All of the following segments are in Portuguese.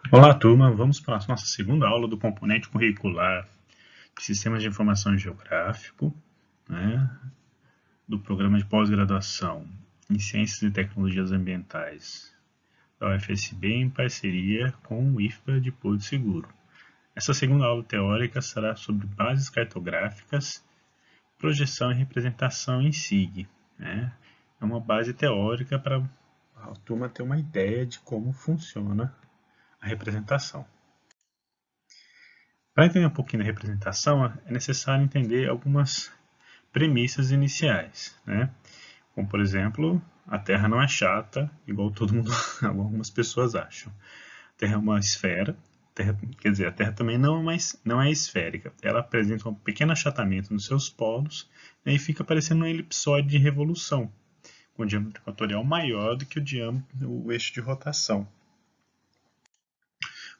Olá, turma. Vamos para a nossa segunda aula do componente curricular de Sistemas de Informação Geográfico, né, do programa de pós-graduação em Ciências e Tecnologias Ambientais da UFSB em parceria com o IFPA de Porto Seguro. Essa segunda aula teórica será sobre bases cartográficas, projeção e representação em SIG. Né? É uma base teórica para a turma ter uma ideia de como funciona a representação. Para entender um pouquinho da representação, é necessário entender algumas premissas iniciais, né? Como, por exemplo, a Terra não é chata, igual todo mundo, algumas pessoas acham. A Terra é uma esfera, quer dizer, a Terra também não é esférica. Ela apresenta um pequeno achatamento nos seus polos, né, e fica parecendo um elipsoide de revolução, com o diâmetro equatorial maior do que o eixo de rotação.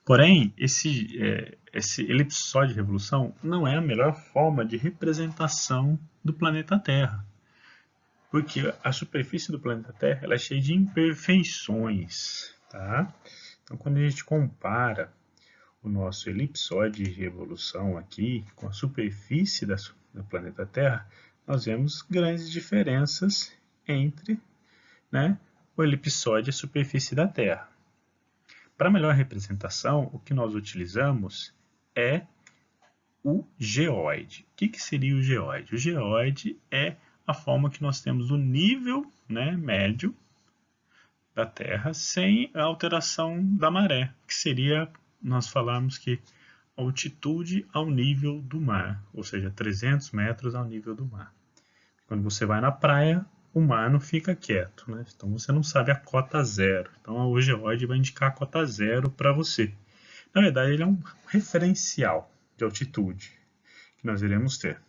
Porém, esse elipsoide de revolução não é a melhor forma de representação do planeta Terra, porque a superfície do planeta Terra ela é cheia de imperfeições. Tá? Então, quando a gente compara o nosso elipsoide de revolução aqui com a superfície do planeta Terra, nós vemos grandes diferenças entre, né, o elipsoide e a superfície da Terra. Para melhor representação, o que nós utilizamos é o geoide. O que seria o geoide? O geoide é a forma que nós temos do nível, né, médio da Terra sem a alteração da maré, que seria nós falarmos que a altitude ao nível do mar, ou seja, 300 metros ao nível do mar. Quando você vai na praia, o mar não fica quieto, né? Então você não sabe a cota zero. Então o geoide vai indicar a cota zero para você. Na verdade, ele é um referencial de altitude que nós iremos ter.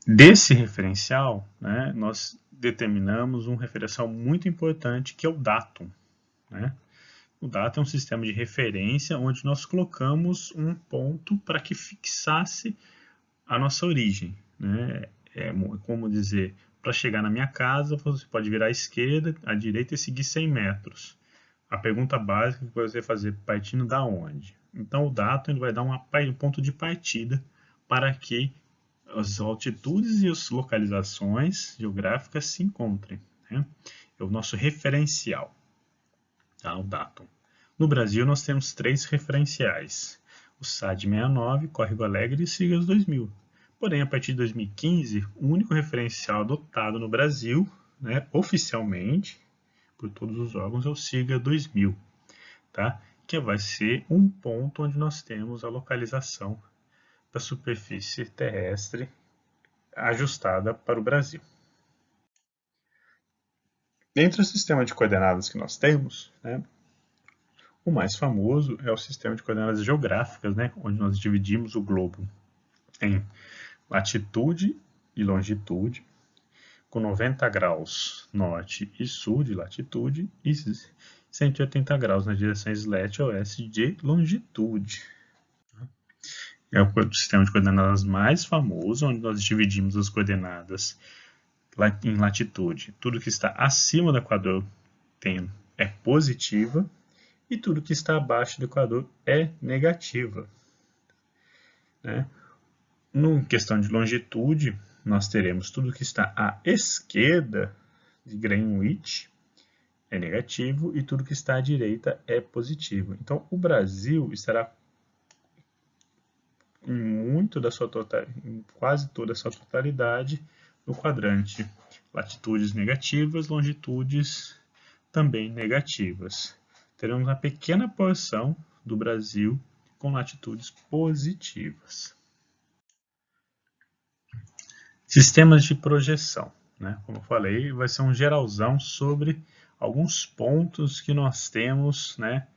Desse referencial, né, nós determinamos um referencial muito importante que é o datum. Né? O datum é um sistema de referência onde nós colocamos um ponto para que fixasse a nossa origem. Né? É como dizer, para chegar na minha casa, você pode virar à esquerda, à direita e seguir 100 metros. A pergunta básica que você vai fazer, partindo da onde? Então, o datum ele vai dar um ponto de partida para que as altitudes e as localizações geográficas se encontrem. Né? É o nosso referencial, tá? O datum. No Brasil, nós temos 3 referenciais. O SAD 69, Córrego Alegre e Sigas 2000. Porém, a partir de 2015, o único referencial adotado no Brasil, né, oficialmente, por todos os órgãos, é o SIGA 2000, tá? Que vai ser um ponto onde nós temos a localização da superfície terrestre ajustada para o Brasil. Entre o sistema de coordenadas que nós temos, né, o mais famoso é o sistema de coordenadas geográficas, né, onde nós dividimos o globo em latitude e longitude, com 90 graus norte e sul de latitude e 180 graus nas direções leste e oeste de longitude. É o sistema de coordenadas mais famoso, onde nós dividimos as coordenadas em latitude. Tudo que está acima do Equador é positiva e tudo que está abaixo do Equador é negativa. Né? No questão de longitude, nós teremos tudo que está à esquerda de Greenwich é negativo e tudo que está à direita é positivo. Então, o Brasil estará em quase toda a sua totalidade no quadrante latitudes negativas, longitudes também negativas. Teremos uma pequena porção do Brasil com latitudes positivas. Sistemas de projeção, né? Como eu falei, vai ser um geralzão sobre alguns pontos que nós temos, né,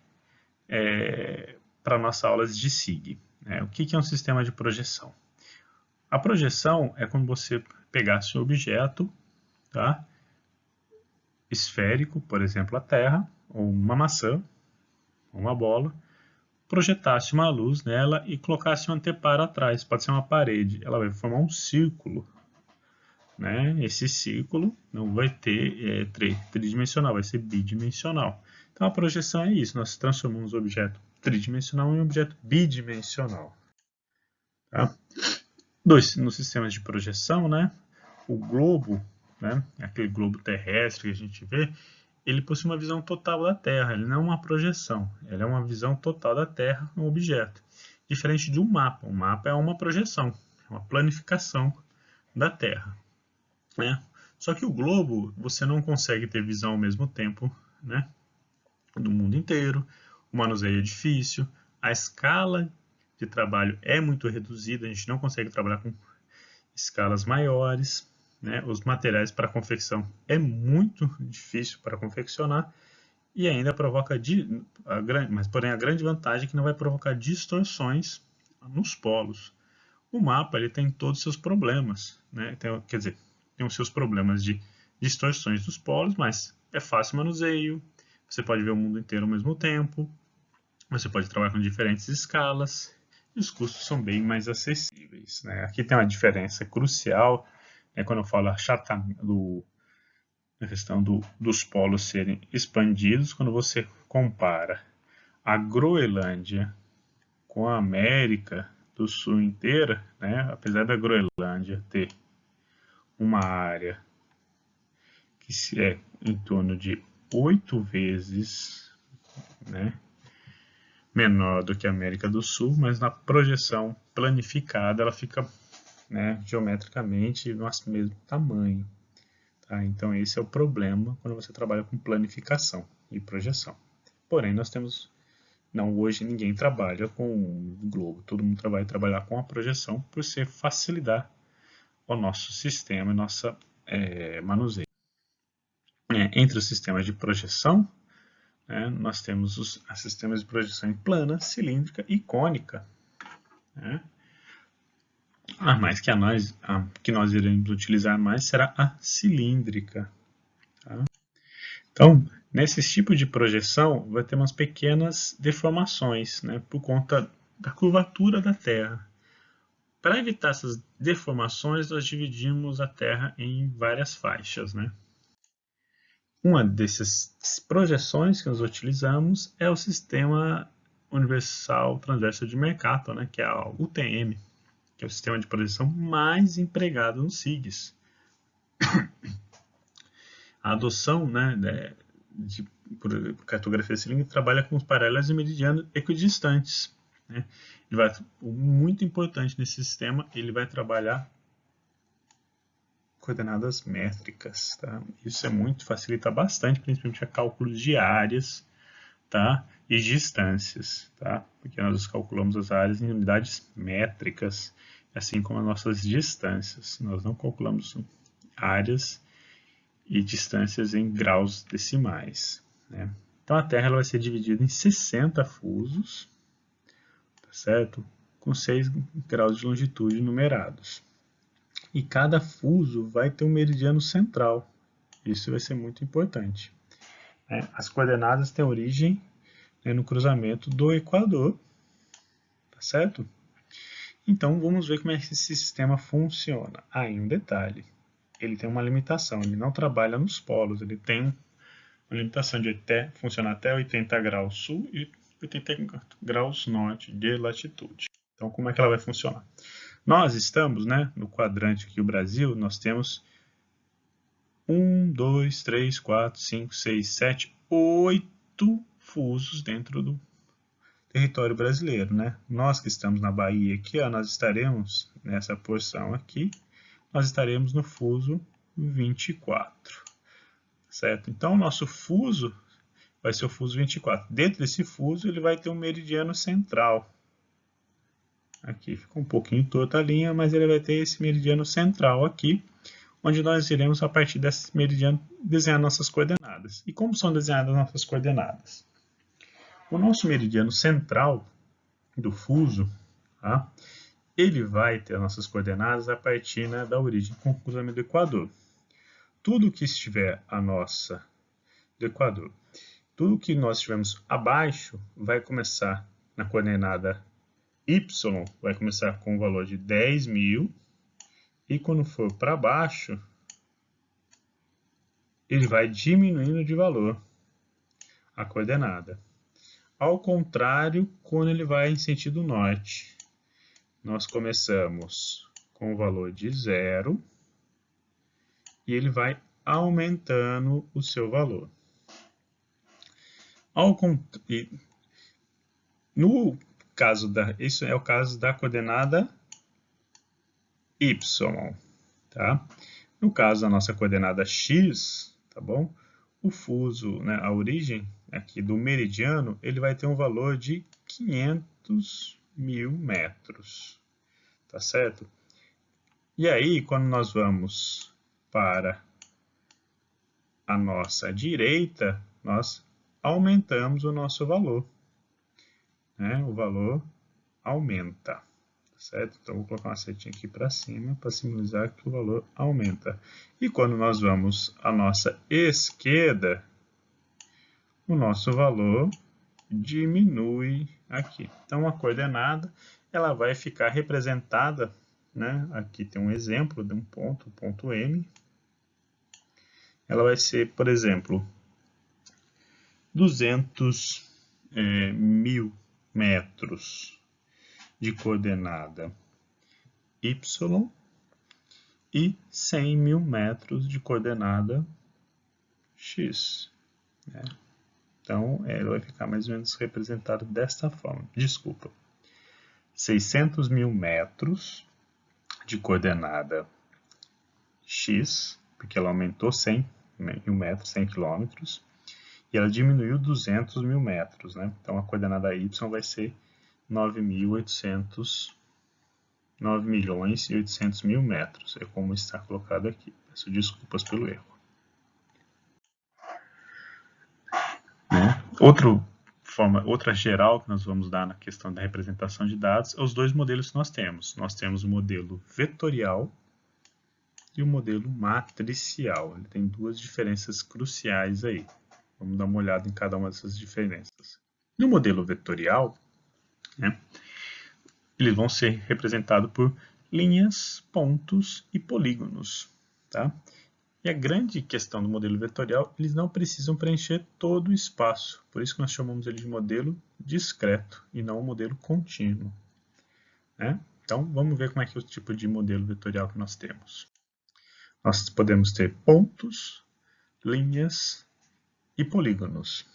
para nossas aulas de SIG. Né? O que é um sistema de projeção? A projeção é quando você pegasse um objeto, tá, esférico, por exemplo, a Terra, ou uma maçã, uma bola, projetasse uma luz nela e colocasse um anteparo atrás, pode ser uma parede, ela vai formar um círculo. Né? Esse círculo não vai ter tridimensional, vai ser bidimensional. Então a projeção é isso, nós transformamos o objeto tridimensional em um objeto bidimensional. Tá? Nos sistemas de projeção, né, o globo, né, aquele globo terrestre que a gente vê, ele possui uma visão total da Terra, ele não é uma projeção, ele é uma visão total da Terra no objeto. Diferente de um mapa é uma projeção, é uma planificação da Terra. Né? Só que o globo, você não consegue ter visão ao mesmo tempo, né, do mundo inteiro, o manuseio é difícil, a escala de trabalho é muito reduzida, a gente não consegue trabalhar com escalas maiores, né? Os materiais para confecção é muito difícil para confeccionar e ainda provoca, mas porém a grande vantagem é que não vai provocar distorções nos polos. O mapa ele tem todos os seus problemas, né? Quer dizer, tem os seus problemas de distorções dos polos, mas é fácil manuseio, você pode ver o mundo inteiro ao mesmo tempo, você pode trabalhar com diferentes escalas e os custos são bem mais acessíveis. Né? Aqui tem uma diferença crucial, né, quando eu falo na questão dos polos serem expandidos, quando você compara a Groenlândia com a América do Sul inteira, né, apesar da Groenlândia ter uma área que é em torno de 8 vezes, né, menor do que a América do Sul, mas na projeção planificada ela fica, né, geometricamente no mesmo tamanho. Tá? Então esse é o problema quando você trabalha com planificação e projeção. Porém, nós temos, não, hoje ninguém trabalha com o globo, todo mundo vai trabalhar com a projeção por ser facilitar o nosso sistema e nossa manuseio. Entre os sistemas de projeção, nós temos os sistemas de projeção plana, cilíndrica e cônica. Né? Mas que nós iremos utilizar mais será a cilíndrica. Tá? Então, nesse tipo de projeção, vai ter umas pequenas deformações, né, por conta da curvatura da Terra. Para evitar essas deformações, nós dividimos a Terra em várias faixas. Né? Uma dessas projeções que nós utilizamos é o Sistema Universal Transverso de Mercator, né, que é a UTM, que é o sistema de projeção mais empregado nos SIGs. A adoção, né, de cartografia cilíndrica trabalha com os paralelos e meridianos equidistantes. Né? Muito importante nesse sistema, ele vai trabalhar coordenadas métricas. Tá? Isso facilita bastante, principalmente a cálculos de áreas, tá? E distâncias, tá? Porque nós calculamos as áreas em unidades métricas, assim como as nossas distâncias. Nós não calculamos áreas e distâncias em graus decimais. Né? Então a Terra ela vai ser dividida em 60 fusos, tá certo? Com 6 graus de longitude numerados. E cada fuso vai ter um meridiano central. Isso vai ser muito importante. As coordenadas têm origem no cruzamento do Equador, tá certo? Então vamos ver como é que esse sistema funciona. Aí um detalhe, ele tem uma limitação, ele não trabalha nos polos, ele tem uma limitação de funcionar até 80 graus sul e 80 graus norte de latitude. Então como é que ela vai funcionar? Nós estamos, né, no quadrante aqui, o Brasil, nós temos 1, 2, 3, 4, 5, 6, 7, 8 fusos dentro do território brasileiro, né? Nós que estamos na Bahia aqui, ó, nós estaremos nessa porção aqui, nós estaremos no fuso 24, certo? Então o nosso fuso vai ser o fuso 24. Dentro desse fuso ele vai ter um meridiano central. Aqui fica um pouquinho torta a linha, mas ele vai ter esse meridiano central aqui, onde nós iremos, a partir desse meridiano, desenhar nossas coordenadas. E como são desenhadas nossas coordenadas? O nosso meridiano central do fuso, tá? Ele vai ter nossas coordenadas a partir, né, da origem com o cruzamento do Equador. Tudo que estiver do Equador, tudo que nós estivermos abaixo vai começar na coordenada y, vai começar com o valor de 10.000, e quando for para baixo, ele vai diminuindo de valor a coordenada. Ao contrário, quando ele vai em sentido norte, nós começamos com o valor de 0 e ele vai aumentando o seu valor. No caso isso é o caso da coordenada y, tá? No caso da nossa coordenada x, tá bom? O fuso, né, a origem aqui do meridiano, ele vai ter um valor de 500.000 metros, tá certo? E aí, quando nós vamos para a nossa direita, nós aumentamos o nosso valor, né? O valor aumenta, certo? Então, vou colocar uma setinha aqui para cima para simbolizar que o valor aumenta. E quando nós vamos à nossa esquerda, o nosso valor diminui aqui. Então, a coordenada ela vai ficar representada, né? Aqui tem um exemplo de um ponto, o ponto M. Ela vai ser, por exemplo, 200.000 metros de coordenada y e 100.000 metros de coordenada x, né? Então, ela vai ficar mais ou menos representada desta forma. Desculpa. 600.000 metros de coordenada x, porque ela aumentou 100 mil metros, 100 quilômetros, e ela diminuiu 200.000 metros, né? Então, a coordenada y vai ser 9.800.000 metros. É como está colocado aqui. Peço desculpas pelo erro. Né? Outra geral que nós vamos dar na questão da representação de dados é os dois modelos que nós temos. Nós temos o modelo vetorial e o modelo matricial. Ele tem duas diferenças cruciais aí. Vamos dar uma olhada em cada uma dessas diferenças. No modelo vetorial, né, eles vão ser representados por linhas, pontos e polígonos, tá? E a grande questão do modelo vetorial, eles não precisam preencher todo o espaço. Por isso que nós chamamos ele de modelo discreto e não modelo contínuo, né? Então, vamos ver como é que é o tipo de modelo vetorial que nós temos. Nós podemos ter pontos, linhas e polígonos.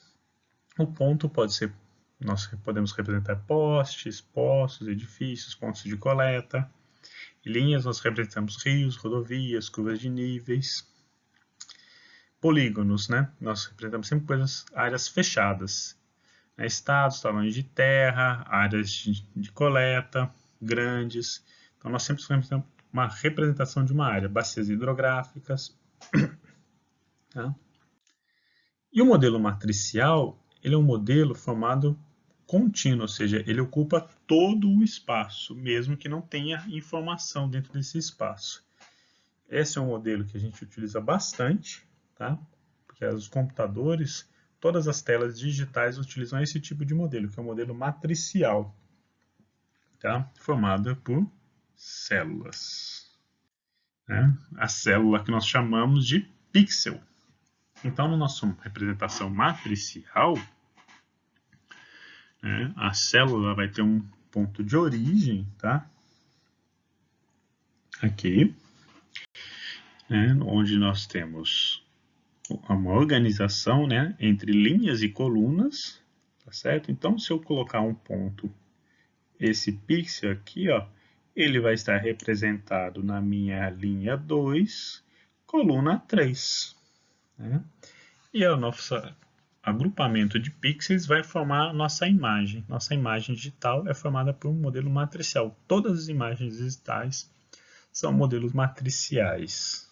O ponto pode ser, nós podemos representar postes, poços, edifícios, pontos de coleta. E linhas nós representamos rios, rodovias, curvas de níveis. Polígonos, né? Nós representamos sempre áreas fechadas, né? Estados, tamanhos de terra, áreas de coleta, grandes. Então, nós sempre representamos uma representação de uma área, bacias hidrográficas. Tá? E o modelo matricial, ele é um modelo formado contínuo, ou seja, ele ocupa todo o espaço, mesmo que não tenha informação dentro desse espaço. Esse é um modelo que a gente utiliza bastante, tá? Porque os computadores, todas as telas digitais utilizam esse tipo de modelo, que é o modelo matricial, tá? Formado por células, né? A célula que nós chamamos de pixel. Então, na nossa representação matricial, né, a célula vai ter um ponto de origem, tá? Aqui, né, onde nós temos uma organização, né, entre linhas e colunas, tá certo? Então, se eu colocar um ponto, esse pixel aqui, ó, ele vai estar representado na minha linha 2, coluna 3, né? E o nosso agrupamento de pixels vai formar a nossa imagem. Nossa imagem digital é formada por um modelo matricial. Todas as imagens digitais são modelos matriciais.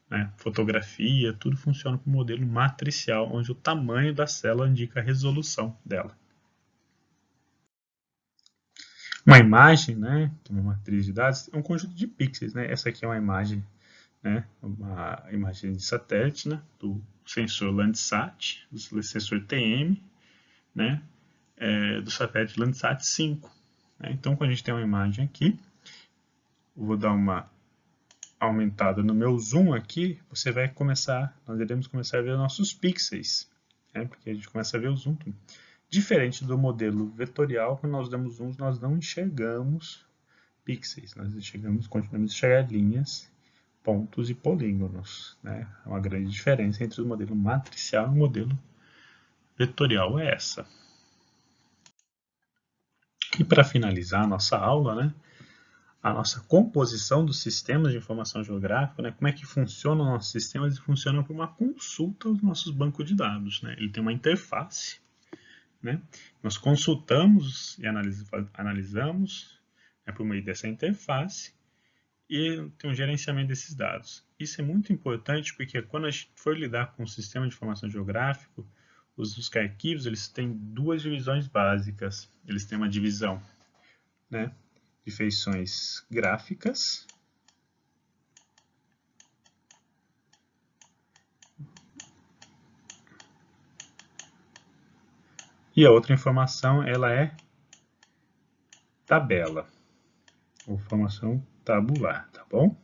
Né? Fotografia, tudo funciona com modelo matricial, onde o tamanho da célula indica a resolução dela. Uma imagem, né, uma matriz de dados, é um conjunto de pixels. Né? Essa aqui é uma imagem, né, uma imagem de satélite, né, do sensor Landsat, do sensor TM, né, do satélite Landsat 5. Né? Então, quando a gente tem uma imagem aqui, eu vou dar uma aumentada no meu zoom aqui, nós iremos começar a ver nossos pixels. né? Porque a gente começa a ver o zoom. Diferente do modelo vetorial, quando nós damos zoom, nós não enxergamos pixels, nós continuamos a enxergar linhas, pontos e polígonos, né? É uma grande diferença entre o modelo matricial e o modelo vetorial é essa. E para finalizar a nossa aula, né, a nossa composição dos sistemas de informação geográfica, né, como é que funcionam os nossos sistemas? Eles funcionam por uma consulta aos nossos bancos de dados. Né? Ele tem uma interface, né? Nós consultamos e analisamos, né, por meio dessa interface e tem um gerenciamento desses dados. Isso é muito importante porque quando a gente for lidar com o sistema de informação geográfico, os arquivos eles têm duas divisões básicas. Eles têm uma divisão, né, de feições gráficas e a outra informação ela é tabela, ou informação tabular, tá bom?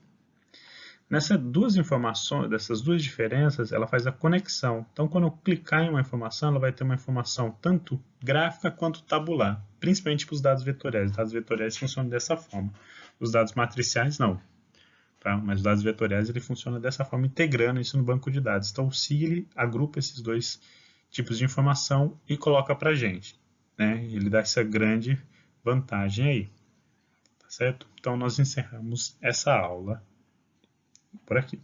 Nessas duas informações, dessas duas diferenças, ela faz a conexão. Então, quando eu clicar em uma informação, ela vai ter uma informação tanto gráfica quanto tabular, principalmente para os dados vetoriais. Os dados vetoriais funcionam dessa forma. Os dados matriciais, não. Tá? Mas os dados vetoriais, ele funciona dessa forma, integrando isso no banco de dados. Então, o SIG agrupa esses dois tipos de informação e coloca para a gente. Né? Ele dá essa grande vantagem aí. Tá certo? Então, nós encerramos essa aula por aqui.